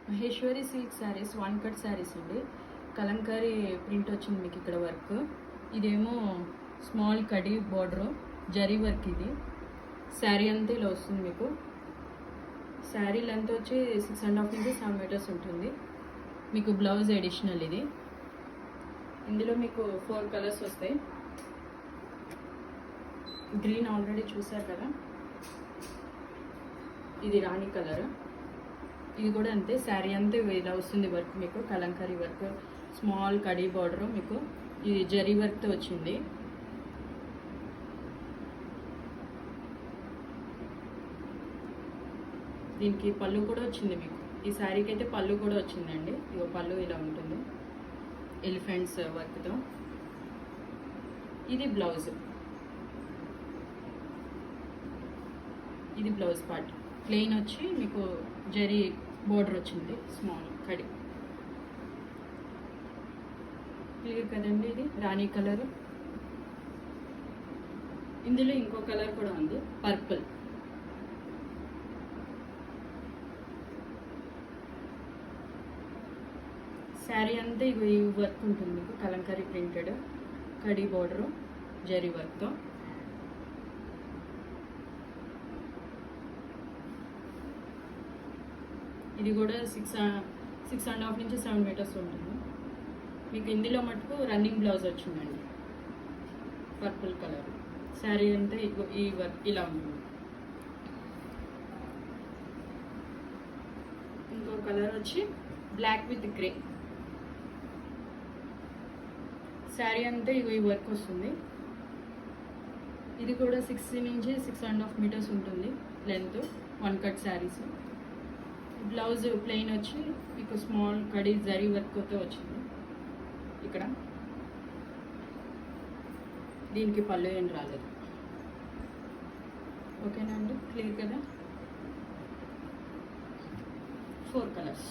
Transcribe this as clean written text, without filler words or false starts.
Maheshwari silk saris one cut saris అండి. Kalamkari print వచ్చింది మీకు ఇక్కడ వర్క్. ఇదేమో స్మాల్ కడి బార్డర్ జరీ వర్క్. ఇది శారీ అంతా ఇలా వస్తుంది మీకు. శారీ లెంత్ వచ్చి 6.5 నుంచి 7 మీటర్స్ ఉంటుంది. మీకు బ్లౌజ్ అడిషనల్. ఇది ఇందులో మీకు 4 కలర్స్ వస్తాయి. గ్రీన్ ఆల్రెడీ చూసారు కదా, ఇది రాణి కలర్. ఇది కూడా అంతే, శారీ అంతే ఇలా వస్తుంది వర్క్ మీకు. Kalamkari work, small khadi border మీకు. ఇది జరీ వర్క్తో వచ్చింది. దీనికి పళ్ళు కూడా వచ్చింది మీకు. ఈ శారీకి అయితే పళ్ళు కూడా వచ్చిందండి. ఇగో పళ్ళు ఇలా ఉంటుంది ఎలిఫెంట్స్ వర్క్తో. ఇది బ్లౌజ్. ఇది బ్లౌజ్ పార్ట్. ప్లెయిన్ వచ్చి మీకు జరీ బోర్డర్ వచ్చింది స్మాల్ కడి. క్లియర్ కదండి. ఇది రాణి కలర్. ఇందులో ఇంకో కలర్ కూడా ఉంది, పర్పుల్. శారీ అంతా ఈ వర్క్ ఉంటుంది మీకు. కలంకారీ ప్రింటెడ్ కడి బోర్డర్ జరీ వర్క్తో. ఇది కూడా 6.5 నుంచి 7 మీటర్స్ ఉంటుంది మీకు. ఇందులో మటుకు రన్నింగ్ బ్లౌజ్ వచ్చిందండి, పర్పుల్ కలర్. శారీ అంతా ఈ వర్క్ ఇలా ఉంటుంది. ఇంకో కలర్ వచ్చి బ్లాక్ విత్ గ్రే. శారీ అంతా ఈ వర్క్ వస్తుంది. ఇది కూడా 6 నుంచి 6.5 మీటర్స్ ఉంటుంది length. One cut saris. Blouse plain వచ్చి మీకు స్మాల్ కడి జరీ వర్క్తో వచ్చింది ఇక్కడ. దీనికి పళ్ళు ఏం రాలేదు. ఓకేనా అండి, క్లియర్ కదా. 4 కలర్స్.